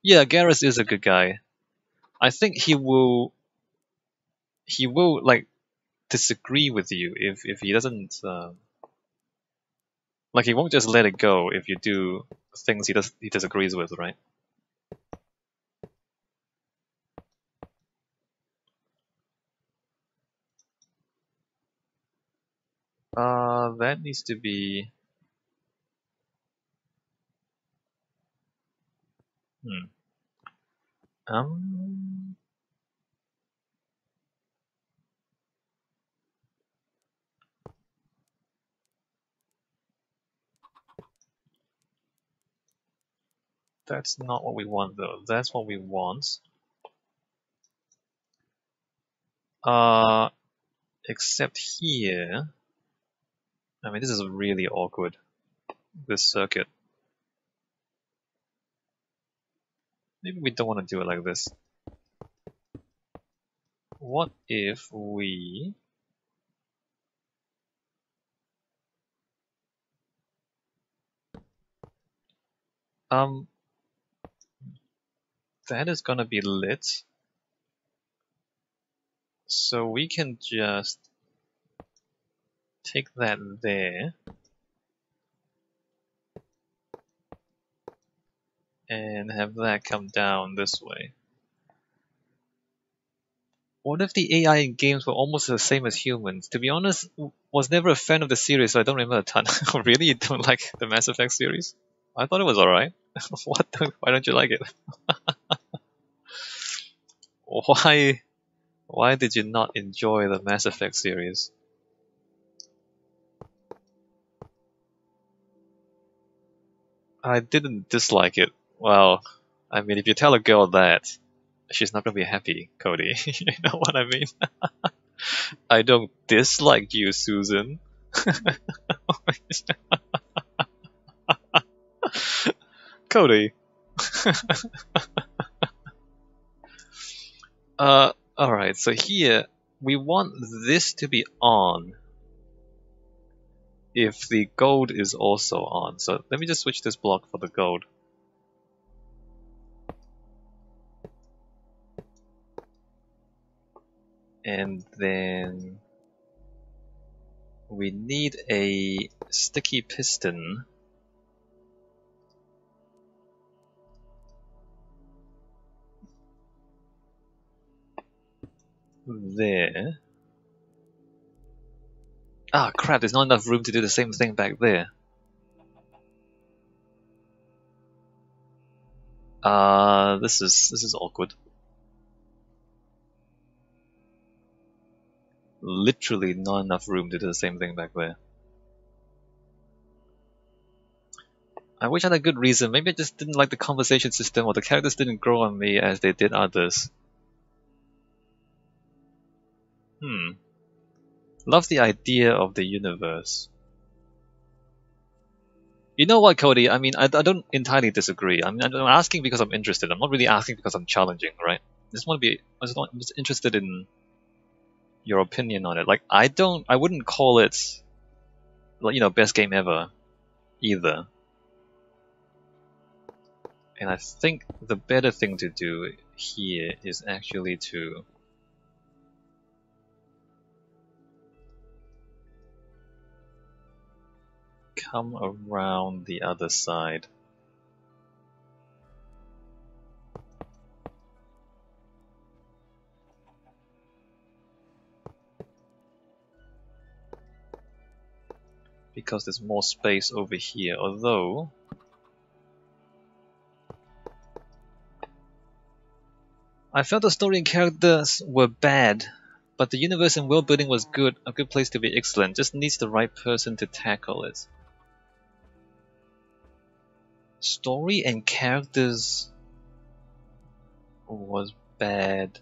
Yeah, Garrus is a good guy. I think he will like disagree with you if he doesn't like he won't just let it go if you do things he disagrees with, right? That needs to be. Hmm. Um, that's not what we want though. That's what we want. Uh, except here. I mean, this is really awkward. This circuit. Maybe we don't want to do it like this. What if we um that is gonna be lit, so we can just take that there and have that come down this way. What if the AI in games were almost the same as humans? To be honest, was never a fan of the series, so I don't remember a ton. Really, you don't like the Mass Effect series? I thought it was alright. Why don't you like it? Why? Why did you not enjoy the Mass Effect series? I didn't dislike it. Well, I mean, if you tell a girl that, she's not gonna be happy, Cody. You know what I mean? I don't dislike you, Susan. Cody. Alright, so here, we want this to be on if the gold is also on. So let me just switch this block for the gold. And then we need a sticky piston. There. Ah, crap, there's not enough room to do the same thing back there. This is awkward. Literally not enough room to do the same thing back there. I wish I had a good reason. Maybe I just didn't like the conversation system, or the characters didn't grow on me as they did others. Love the idea of the universe. You know what, Cody? I mean, I don't entirely disagree. I mean, I'm asking because I'm interested. I'm not really asking because I'm challenging, right? I'm just interested in your opinion on it. Like, I wouldn't call it, like, best game ever, either. And I think the better thing to do here is actually to come around the other side. Because there's more space over here, although I felt the story and characters were bad, but the universe and world building was good, a good place to be excellent, just needs the right person to tackle it. Story and characters was bad.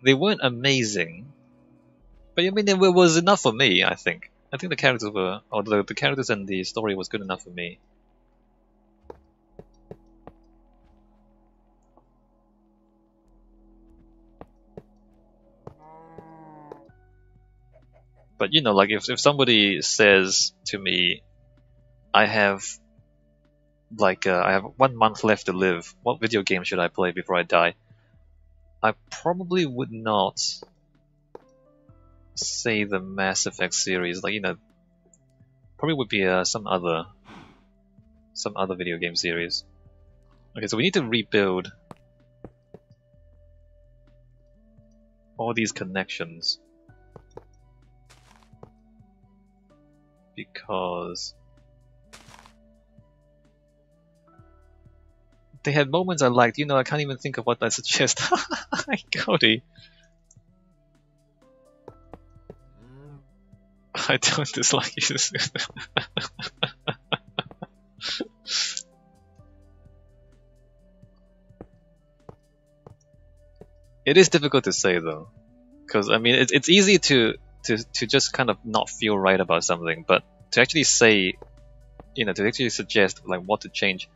They weren't amazing, but I mean, it was enough for me, I think. I think the characters were, or the characters and the story was good enough for me. But like if somebody says to me, I have like I have 1 month left to live, what video game should I play before I die? I probably would not say the Mass Effect series. Like, probably would be some other video game series. Okay, so we need to rebuild all these connections because they had moments I liked. I can't even think of what I suggest. Hi, Cody. I don't dislike you. It is difficult to say though, because I mean it's easy to just kind of not feel right about something, but to actually say, to actually suggest like what to change,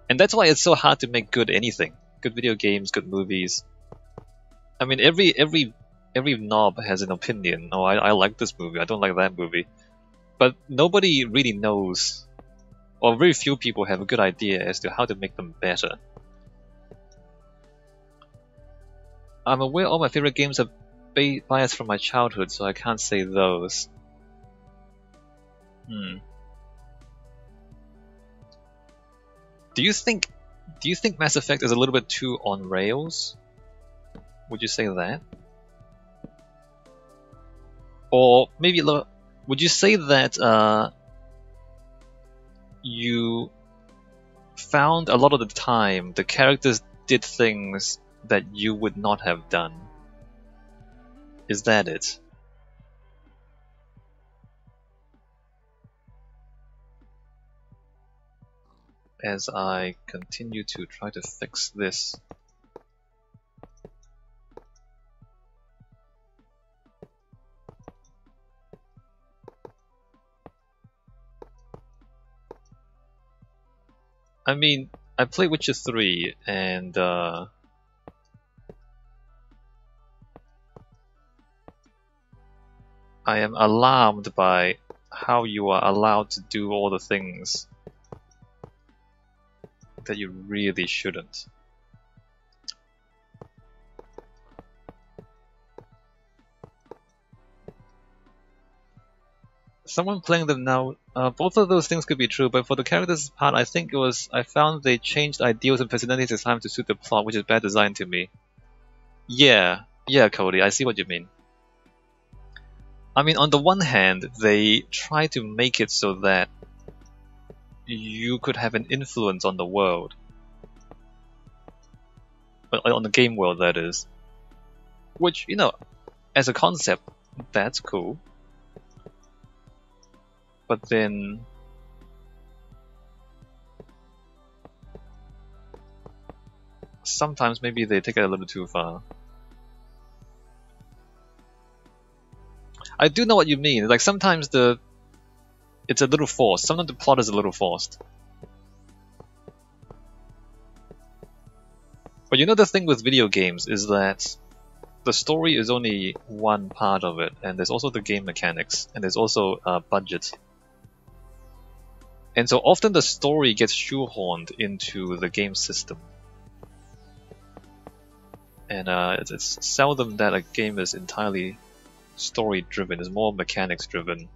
and that's why it's so hard to make good anything, good video games, good movies. I mean every knob has an opinion. Oh, I like this movie. I don't like that movie, but nobody really knows, or very few people have a good idea as to how to make them better. I'm aware all my favorite games are biased from my childhood, so I can't say those. Do you think Mass Effect is a little bit too on rails? Would you say that? Or maybe would you say that you found a lot of the time the characters did things that you would not have done? Is that it? As I continue to try to fix this. I mean, I played Witcher 3 and I am alarmed by how you are allowed to do all the things that you really shouldn't. Someone playing them now, both of those things could be true, but for the characters part, I think I found they changed ideals and personalities as time to suit the plot, which is bad design to me. Yeah, Cody, I see what you mean. I mean, on the one hand, they try to make it so that you could have an influence on the world. On the game world, that is. Which, as a concept, that's cool. But then sometimes maybe they take it a little too far. I do know what you mean. Like sometimes it's a little forced. Sometimes the plot is a little forced. But the thing with video games is that the story is only one part of it, and there's also the game mechanics, and there's also budget. And so often the story gets shoehorned into the game system. And it's seldom that a game is entirely story driven, it's more mechanics driven.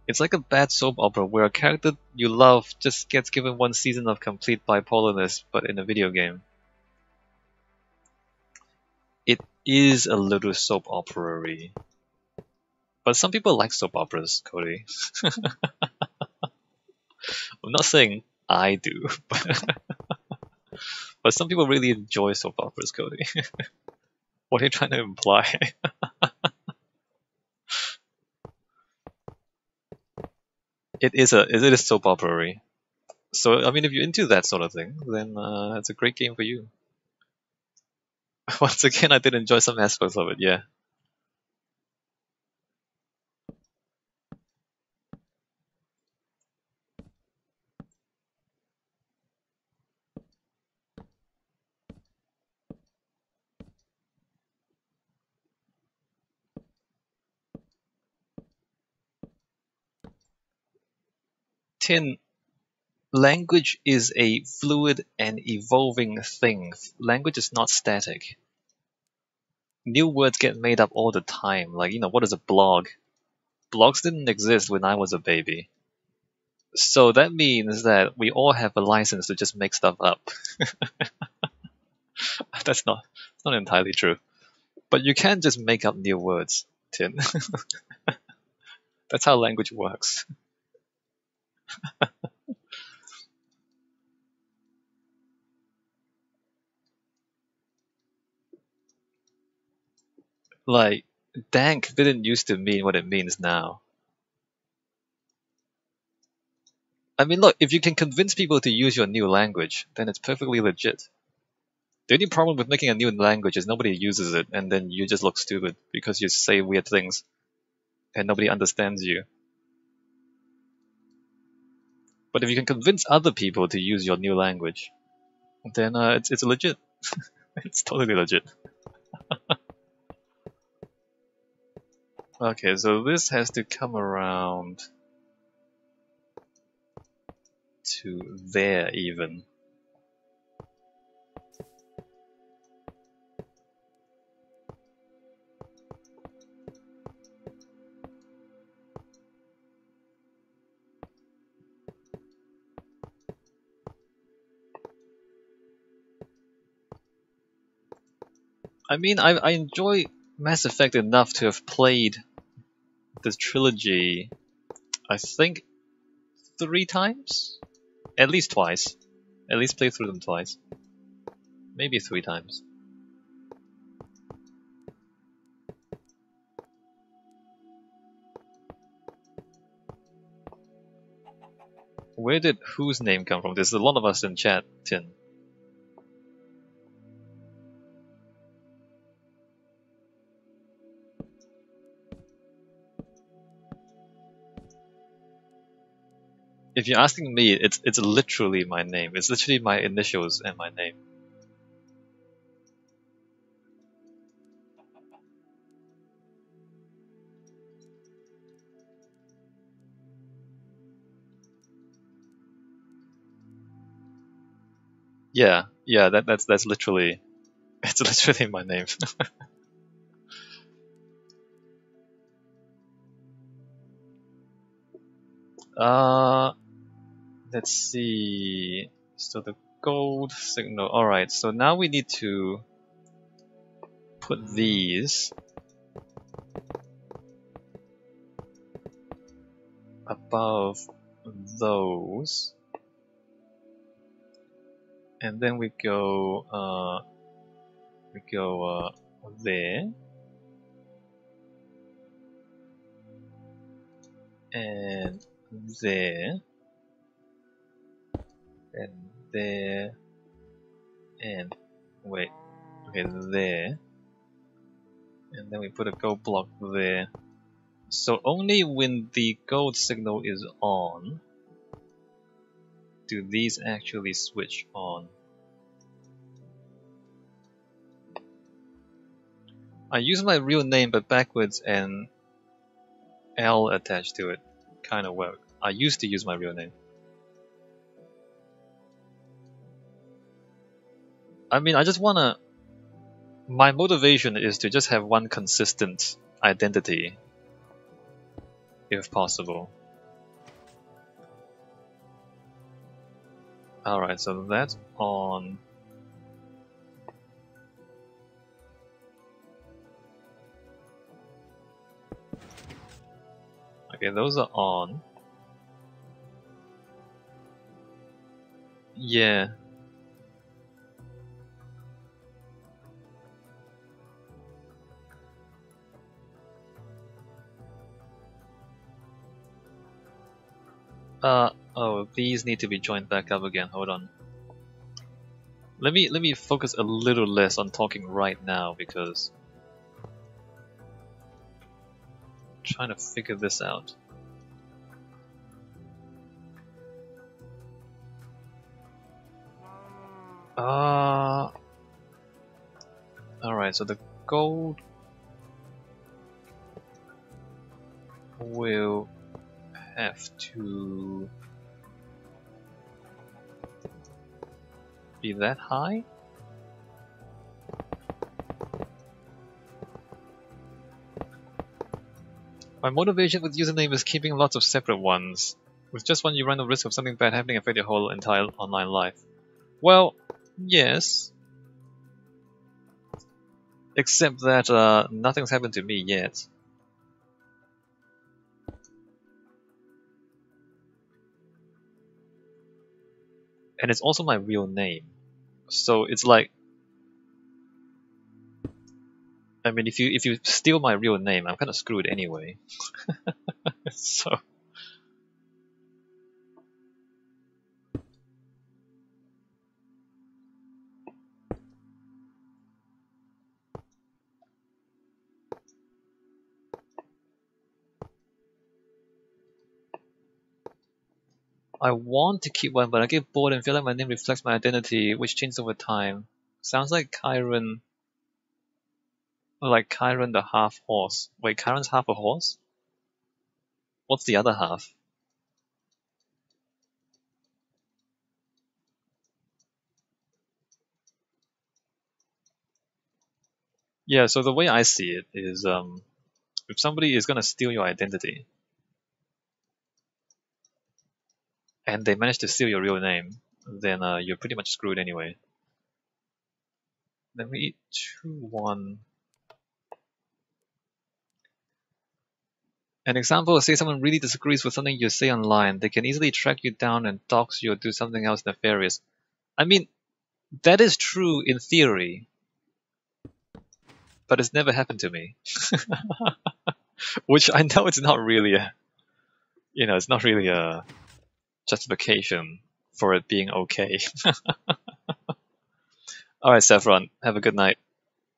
It's like a bad soap opera where a character you love just gets given one season of complete bipolarness, but in a video game. It is a little soap opera-y. But some people like soap operas, Cody. I'm not saying I do, but some people really enjoy soap operas, Cody. What are you trying to imply? It is soap opera-y. So, I mean, if you're into that sort of thing, then it's a great game for you. Once again, I did enjoy some aspects of it, yeah. Tin, language is a fluid and evolving thing. Language is not static. New words get made up all the time. Like, what is a blog? Blogs didn't exist when I was a baby. So that means that we all have a license to just make stuff up. That's not entirely true. But you can't just make up new words, Tin. That's how language works. Like, dank didn't used to mean what it means now. I mean, look, if you can convince people to use your new language, then it's perfectly legit. The only problem with making a new language is nobody uses it, and then you just look stupid because you say weird things and nobody understands you. But if you can convince other people to use your new language, then it's legit. It's totally legit. Okay, so this has to come around to there even. I mean, I enjoy Mass Effect enough to have played this trilogy, I think, 3 times? At least twice. At least play through them twice. Maybe 3 times. Where did whose name come from? There's a lot of us in chat, Tin. If you're asking me, it's literally my name. It's literally my initials and my name. Yeah, that's literally it's literally my name. Let's see. So the gold signal. All right. So now we need to put these above those, and then we go there, and there, and there, and wait, okay, there, and then we put a gold block there. So only when the gold signal is on do these actually switch on. I use my real name but backwards and L attached to it kind of work. I used to use my real name. I mean, I just wanna... My motivation is to just have one consistent identity, if possible. Alright, so that's on. Okay, those are on. Yeah. Oh, these need to be joined back up again. Hold on. Let me focus a little less on talking right now because I'm trying to figure this out. Alright, so the gold will have to be that high? My motivation with username is keeping lots of separate ones. With just one, you run the risk of something bad happening affect your whole entire online life. Well, yes. Except that nothing's happened to me yet. And it's also my real name. So it's like, I mean, if you steal my real name, I'm kind of screwed anyway. So I want to keep one, but I get bored and feel like my name reflects my identity, which changes over time. Sounds like Chiron, the half horse. Wait, Chiron's half a horse? What's the other half? Yeah, so the way I see it is, if somebody is gonna steal your identity, and they manage to steal your real name, then you're pretty much screwed anyway. Let me choose one. An example, say someone really disagrees with something you say online, they can easily track you down and dox you or do something else nefarious. I mean, that is true in theory, but it's never happened to me. Which I know it's not really it's not really a justification for it being okay. Alright, Saffron, have a good night.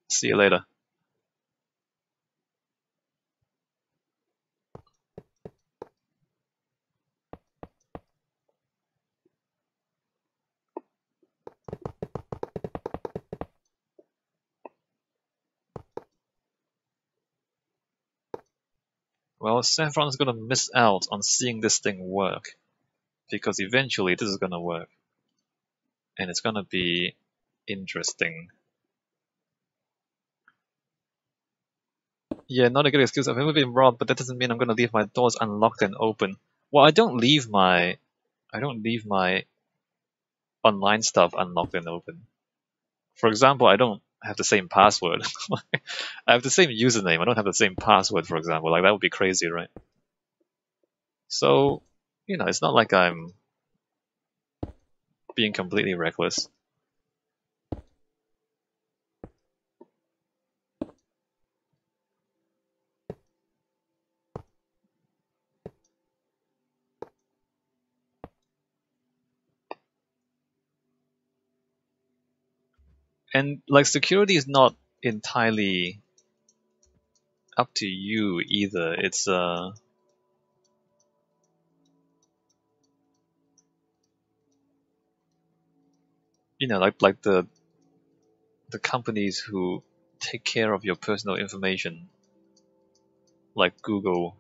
See you later. Well, Saffron's gonna miss out on seeing this thing work, because eventually this is gonna work. And it's gonna be interesting. Yeah, not a good excuse. I've never been robbed, but that doesn't mean I'm gonna leave my doors unlocked and open. Well, I don't leave my online stuff unlocked and open. For example, I don't have the same password. I have the same username. I don't have the same password, for example. Like, that would be crazy, right? So, it's not like I'm being completely reckless. And, like, security is not entirely up to you either. It's, like the companies who take care of your personal information, like Google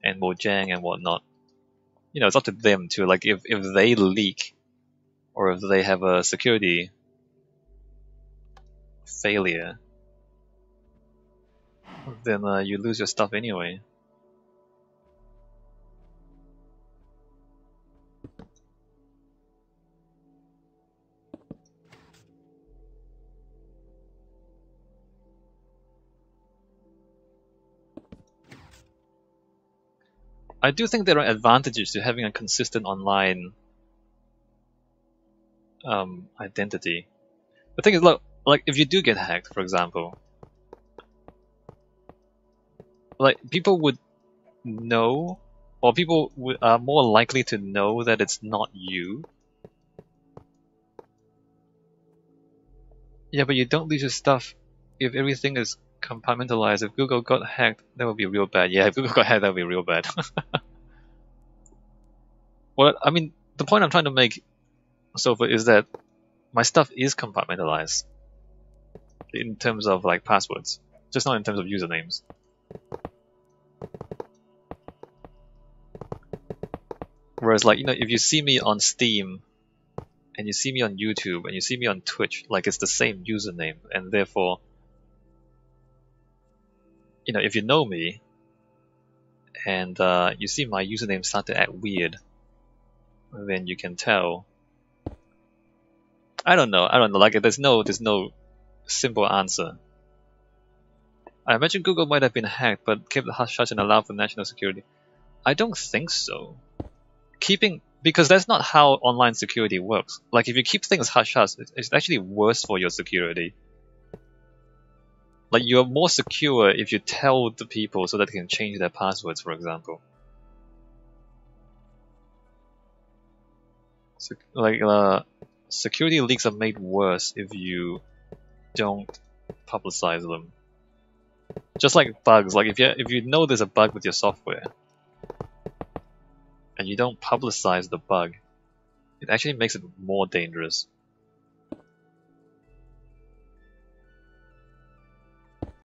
and Mojang and whatnot. It's up to them to, like, if they leak or if they have a security failure, then you lose your stuff anyway. I do think there are advantages to having a consistent online identity. The thing is, look, like, if you do get hacked, for example, like, people would know, or people are more likely to know that it's not you. Yeah, but you don't lose your stuff if everything is compartmentalized. If Google got hacked, that would be real bad. Yeah, if Google got hacked, that would be real bad. Well, I mean, the point I'm trying to make, Sofa, is that my stuff is compartmentalized in terms of, like, passwords, just not in terms of usernames. Whereas, like, if you see me on Steam and you see me on YouTube and you see me on Twitch, like it's the same username, and therefore, you know, if you know me and you see my username start to act weird, then you can tell. I don't know. Like, there's no simple answer. I imagine Google might have been hacked, but kept the hush hush and allowed for national security. I don't think so. Because that's not how online security works. Like, if you keep things hush hush, it's actually worse for your security. Like, you're more secure if you tell the people so that they can change their passwords, for example. So, like, security leaks are made worse if you don't publicize them. Just like bugs, like if you know there's a bug with your software and you don't publicize the bug, it actually makes it more dangerous.